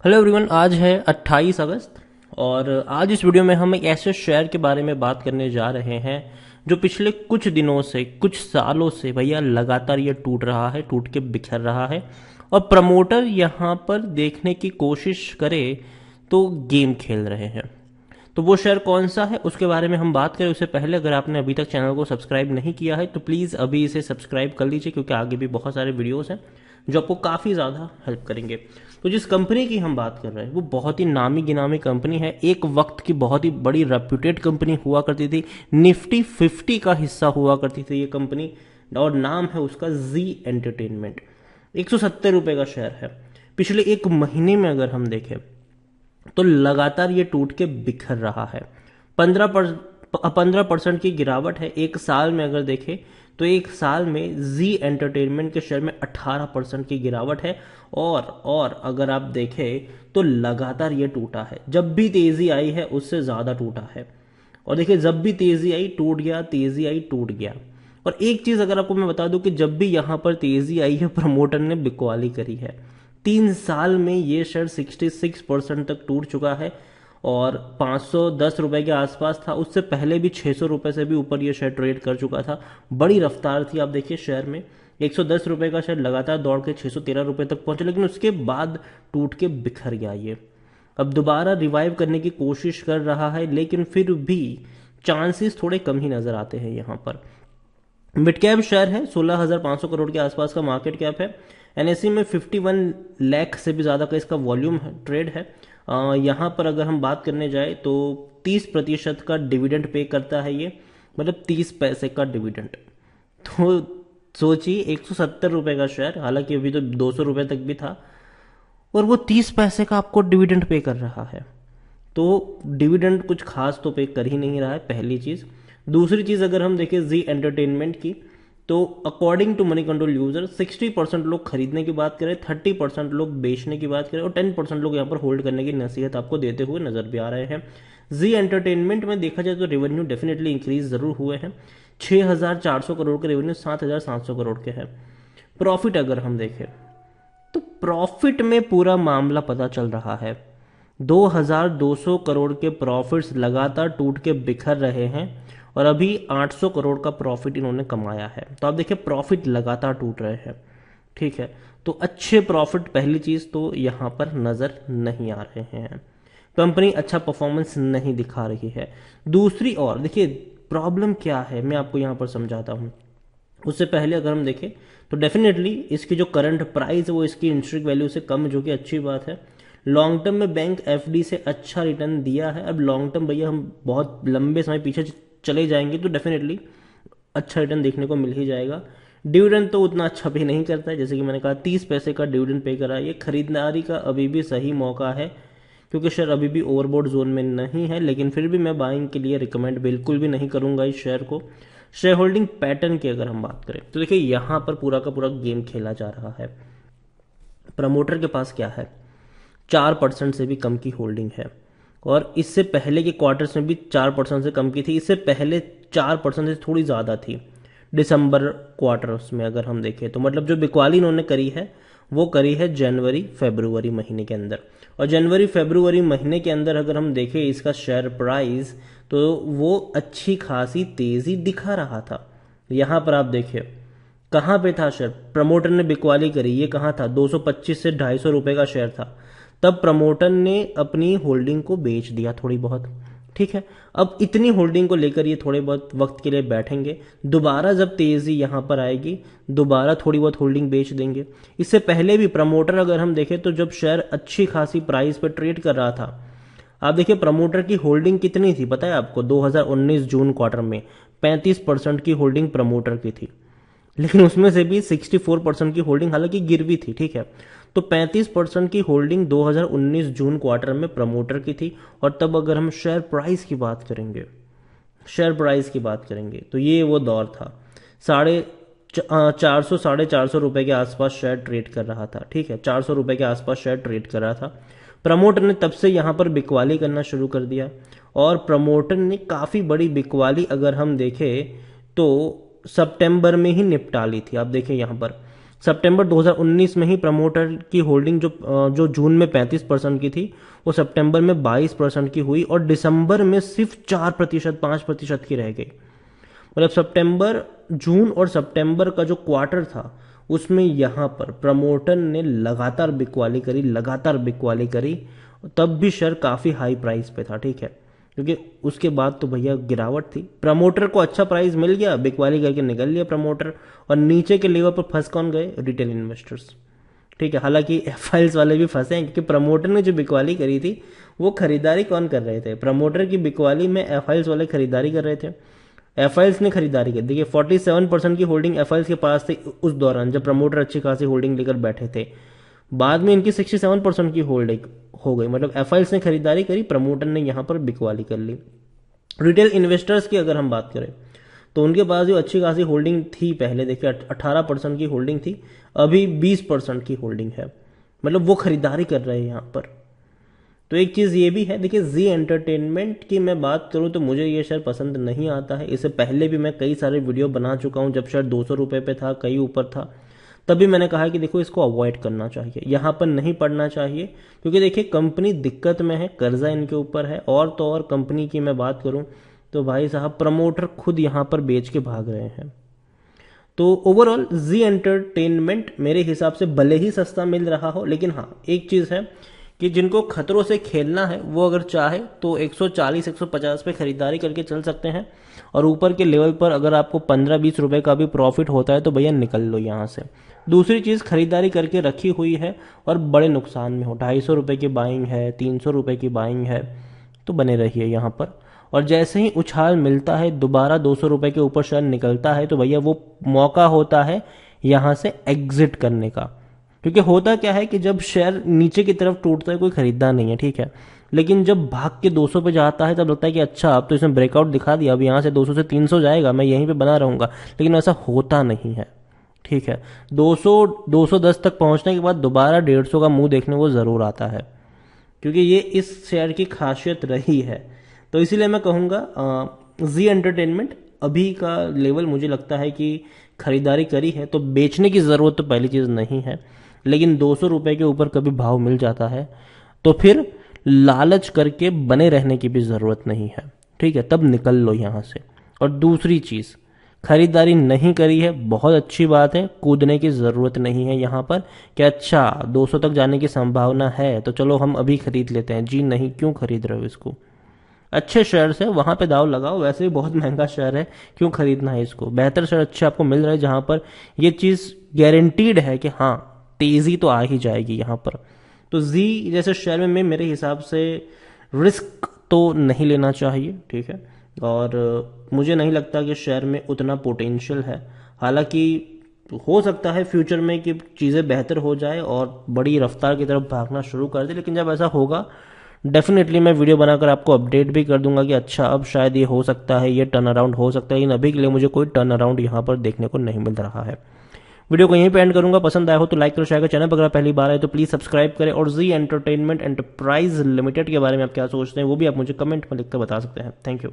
Hello everyone, आज है 28 अगस्त और आज इस वीडियो में हम एक ऐसे शेयर के बारे में बात करने जा रहे हैं जो पिछले कुछ दिनों से, कुछ सालों से भैया लगातार ये टूट रहा है, टूट के बिखर रहा है। और प्रमोटर यहाँ पर देखने की कोशिश करे तो गेम खेल रहे हैं। तो वो शेयर कौन सा है उसके बारे में हम बात करें उससे पहले अगर आपने अभी तक चैनल को सब्सक्राइब नहीं किया है तो प्लीज़ अभी इसे सब्सक्राइब कर लीजिए, क्योंकि आगे भी बहुत सारे वीडियोस हैं जो आपको काफ़ी ज़्यादा हेल्प करेंगे। तो जिस कंपनी की हम बात कर रहे हैं वो बहुत ही नामी गिनामी कंपनी है, एक वक्त की बहुत ही बड़ी रेप्यूटेड कंपनी हुआ करती थी, निफ्टी 50 का हिस्सा हुआ करती थी ये कंपनी, और नाम है उसका जी एंटरटेनमेंट। 170 रुपये का शेयर है। पिछले एक महीने में अगर हम देखें तो लगातार ये टूट के बिखर रहा है। 15% की गिरावट है एक साल में। अगर देखें तो एक साल में जी एंटरटेनमेंट के शेयर में 18% की गिरावट है। और अगर आप देखें तो लगातार ये टूटा है, जब भी तेजी आई है उससे ज्यादा टूटा है। और देखिए, जब भी तेजी आई टूट गया, तेजी आई टूट गया। और एक चीज अगर आपको मैं बता दूं कि जब भी यहां पर तेजी आई है प्रमोटर ने बिकवाली करी है। 3 साल में ये शेयर 66% तक टूट चुका है और 510 रुपए के आसपास था। उससे पहले भी 600 रुपए से भी ऊपर ये शेयर ट्रेड कर चुका था। बड़ी रफ्तार थी। आप देखिए शेयर में 110 रुपए का शेयर लगातार दौड़ के 613 रुपए तक पहुंचा, लेकिन उसके बाद टूट के बिखर गया ये। अब दोबारा रिवाइव करने की कोशिश कर रहा है, लेकिन फिर भी चांसेस थोड़े कम ही नजर आते हैं यहाँ पर। मिड कैप शेयर है, 16,500 करोड़ के आसपास का मार्केट कैप है। एनएसई में 51 लाख से भी ज़्यादा का इसका वॉल्यूम है, ट्रेड है। यहाँ पर अगर हम बात करने जाए तो 30% का डिविडेंड पे करता है ये, मतलब 30 पैसे का डिविडेंड। तो सोचिए 170 रुपए का शेयर, हालांकि अभी तो 200 रुपए तक भी था, और वो 30 पैसे का आपको डिविडेंड पे कर रहा है। तो डिविडेंड कुछ खास तो पे कर ही नहीं रहा है, पहली चीज। दूसरी चीज अगर हम देखें जी एंटरटेनमेंट की, तो according to Moneycontrol user 60% लोग खरीदने की बात करें, 30% लोग बेचने की बात करें और 10% लोग यहाँ पर होल्ड करने की नसीहत आपको देते हुए नजर भी आ रहे हैं। जी एंटरटेनमेंट में देखा जाए तो रेवेन्यू डेफिनेटली इंक्रीज जरूर हुए हैं। 6,400 करोड़ के रेवेन्यू 7,700 करोड़ के हैं। प्रॉफिट अगर हम देखें तो प्रॉफिट में पूरा मामला पता चल रहा है। 2,200 करोड़ के प्रॉफिट्स लगातार टूट के बिखर रहे हैं और अभी 800 करोड़ का प्रॉफिट इन्होंने कमाया है। तो आप देखिए प्रॉफिट लगातार टूट रहे हैं, ठीक है। तो अच्छे प्रॉफिट पहली चीज तो यहां पर नजर नहीं आ रहे हैं। कंपनी अच्छा परफॉर्मेंस नहीं दिखा रही है। दूसरी ओर देखिए प्रॉब्लम क्या है, मैं आपको यहां पर समझाता हूं। उससे पहले अगर हम देखें तो डेफिनेटली इसकी जो करंट प्राइस है वो इसकी इंट्रिक वैल्यू से कम है, जो कि अच्छी बात है। लॉन्ग टर्म में बैंक एफडी से अच्छा रिटर्न दिया है। अब लॉन्ग टर्म भैया हम बहुत लंबे समय पीछे चले जाएंगे तो डेफिनेटली अच्छा रिटर्न देखने को मिल ही जाएगा। डिविडेंड तो उतना अच्छा पे नहीं करता है, जैसे कि मैंने कहा 30 पैसे का डिविडेंड पे करा। ये खरीदारी का अभी भी सही मौका है, क्योंकि शेयर अभी भी ओवरबोट जोन में नहीं है, लेकिन फिर भी मैं बाइंग के लिए रिकमेंड बिल्कुल भी नहीं करूंगा इस शेयर को। शेयर होल्डिंग पैटर्न की अगर हम बात करें तो देखिए यहां पर पूरा का पूरा गेम खेला जा रहा है। प्रमोटर के पास क्या है, 4% से भी कम की होल्डिंग है, और इससे पहले के क्वार्टर्स में भी 4% से कम की थी। इससे पहले 4% से थोड़ी ज्यादा थी दिसंबर क्वार्टर्स में अगर हम देखें तो। मतलब जो बिकवाली इन्होंने करी है वो करी है जनवरी फरवरी महीने के अंदर। और जनवरी फरवरी महीने के अंदर अगर हम देखें इसका शेयर प्राइस, तो वो अच्छी खासी तेजी दिखा रहा था। यहां पर आप देखिए कहां पे था शेयर, प्रमोटर ने बिकवाली करी, ये कहां था, 225 से 250 रुपए का शेयर था। तब प्रमोटर ने अपनी होल्डिंग को बेच दिया थोड़ी बहुत, ठीक है। अब इतनी होल्डिंग को लेकर ये थोड़े बहुत वक्त के लिए बैठेंगे, दोबारा जब तेजी यहां पर आएगी दोबारा थोड़ी बहुत होल्डिंग बेच देंगे। इससे पहले भी प्रमोटर अगर हम देखें तो जब शेयर अच्छी खासी प्राइस पर ट्रेड कर रहा था, आप देखिए प्रमोटर की होल्डिंग कितनी थी पता है आपको, 2019 जून क्वार्टर में 35% की होल्डिंग प्रमोटर की थी, लेकिन उसमें से भी 64% की होल्डिंग हालांकि गिरवी थी, ठीक है। तो 35% की होल्डिंग 2019 जून क्वार्टर में प्रमोटर की थी। और तब अगर हम शेयर प्राइस की बात करेंगे, शेयर प्राइस की बात करेंगे तो ये वो दौर था, 450 450 रुपए के आसपास शेयर ट्रेड कर रहा था, ठीक है। 400 रुपए के आसपास शेयर ट्रेड कर रहा था। प्रमोटर ने तब से यहां पर बिकवाली करना शुरू कर दिया, और प्रमोटर ने काफी बड़ी बिकवाली अगर हम देखें तो सितंबर में ही निपटा ली थी। आप देखें यहां पर सितंबर 2019 में ही प्रमोटर की होल्डिंग जो जून में 35% की थी, वो सितंबर में 22% की हुई और दिसंबर में सिर्फ 4%, 5% की रह गई। मतलब सितंबर, जून और सितंबर का जो क्वार्टर था उसमें यहाँ पर प्रमोटर ने लगातार बिकवाली करी, तब भी शेयर काफ़ी हाई प्राइस पे था, ठीक है, क्योंकि उसके बाद तो भैया गिरावट थी। प्रमोटर को अच्छा प्राइस मिल गया, बिकवाली करके निकल लिया प्रमोटर, और नीचे के लेवल पर फंस कौन गए? रिटेल इन्वेस्टर्स, ठीक है। हालांकि एफआईएल्स वाले भी फंसे हैं, क्योंकि प्रमोटर ने जो बिकवाली करी थी वो खरीदारी कौन कर रहे थे? प्रमोटर की बिकवाली में एफआईएल्स वाले खरीदारी कर रहे थे। एफआईएल्स ने खरीदारी की, देखिए 47% की होल्डिंग एफआईएल्स के पास थी उस दौरान जब प्रमोटर अच्छी खासी होल्डिंग लेकर बैठे थे। बाद में इनकी 67% की होल्डिंग हो गई, मतलब एफआईएल्स ने खरीदारी करी, प्रमोटर ने यहां पर बिकवाली कर ली। रिटेल इन्वेस्टर्स की अगर हम बात करें तो उनके पास जो अच्छी खासी होल्डिंग थी, पहले देखिए 18% की होल्डिंग थी, अभी 20% की होल्डिंग है, मतलब वो खरीदारी कर रहे हैं यहां पर। तो एक चीज़ ये भी है, देखिए जी एंटरटेनमेंट की मैं बात करूं तो मुझे ये शेयर पसंद नहीं आता है। इससे पहले भी मैं कई सारे वीडियो बना चुका हूं, जब शेयर 200 रुपये पे था, कई ऊपर था, तभी मैंने कहा कि देखो इसको अवॉइड करना चाहिए, यहाँ पर नहीं पड़ना चाहिए, क्योंकि देखिए कंपनी दिक्कत में है, कर्जा इनके ऊपर है। और तो और कंपनी की मैं बात करूं तो भाई साहब प्रमोटर खुद यहाँ पर बेच के भाग रहे हैं। तो ओवरऑल जी एंटरटेनमेंट मेरे हिसाब से भले ही सस्ता मिल रहा हो, लेकिन हाँ एक चीज़ है कि जिनको खतरों से खेलना है वो अगर चाहे तो 140-150 पे खरीदारी करके चल सकते हैं, और ऊपर के लेवल पर अगर आपको 15-20 रुपए का भी प्रॉफिट होता है तो भैया निकल लो यहाँ से। दूसरी चीज़, खरीदारी करके रखी हुई है और बड़े नुकसान में हो, 250 रुपये की बाइंग है, 300 रुपये की बाइंग है, तो बने रहिए यहाँ पर। और जैसे ही उछाल मिलता है, दोबारा 200 रुपये के ऊपर शेयर निकलता है, तो भैया वो मौका होता है यहाँ से एग्जिट करने का। क्योंकि होता क्या है कि जब शेयर नीचे की तरफ टूटता है कोई खरीदता नहीं है, ठीक है, लेकिन जब भाग के 200 पे जाता है तब लगता है कि अच्छा अब तो इसने ब्रेकआउट दिखा दिया, अब यहाँ से 200 से 300 जाएगा, मैं यहीं पे बना रहूंगा, लेकिन ऐसा होता नहीं है, ठीक है। 210 तक पहुंचने के बाद दोबारा 150 का मुंह देखने को जरूर आता है, क्योंकि ये इस शेयर की खासियत रही है। तो इसीलिए मैं कहूँगा जी एंटरटेनमेंट अभी का लेवल मुझे लगता है कि खरीदारी करी है तो बेचने की ज़रूरत तो पहली चीज़ नहीं है, लेकिन 200 रुपये के ऊपर कभी भाव मिल जाता है तो फिर लालच करके बने रहने की भी ज़रूरत नहीं है, ठीक है, तब निकल लो यहाँ से। और दूसरी चीज़, खरीदारी नहीं करी है बहुत अच्छी बात है, कूदने की ज़रूरत नहीं है यहाँ पर कि अच्छा 200 तक जाने की संभावना है तो चलो हम अभी खरीद लेते हैं। जी नहीं, क्यों खरीद रहे हो इसको? अच्छे शेयर है वहां पे दाव लगाओ, वैसे भी बहुत महंगा शेयर है, क्यों खरीदना है इसको? बेहतर शेयर अच्छे आपको मिल रहे हैं जहां पर ये चीज गारंटीड है कि हाँ तेजी तो आ ही जाएगी यहाँ पर। तो जी जैसे शेयर में मेरे हिसाब से रिस्क तो नहीं लेना चाहिए, ठीक है, और मुझे नहीं लगता कि शेयर में उतना पोटेंशियल है। हालांकि हो सकता है फ्यूचर में कि चीज़ें बेहतर हो जाए और बड़ी रफ्तार की तरफ भागना शुरू कर दे, लेकिन जब ऐसा होगा डेफिनेटली मैं वीडियो बनाकर आपको अपडेट भी कर दूंगा कि अच्छा अब शायद ये हो सकता है, ये टर्न अराउंड हो सकता है, लेकिन अभी के लिए मुझे कोई टर्न अराउंड यहाँ पर देखने को नहीं मिल रहा है। वीडियो को यहीं पे एंड करूंगा, पसंद आया हो तो लाइक करो, शेयर करो, चैनल पर अगर पहली बार आए तो प्लीज सब्सक्राइब करें, और जी एंटरटेनमेंट एंटरप्राइज लिमिटेड के बारे में आप क्या सोचते हैं वो भी आप मुझे कमेंट में लिखकर बता सकते हैं। Thank you.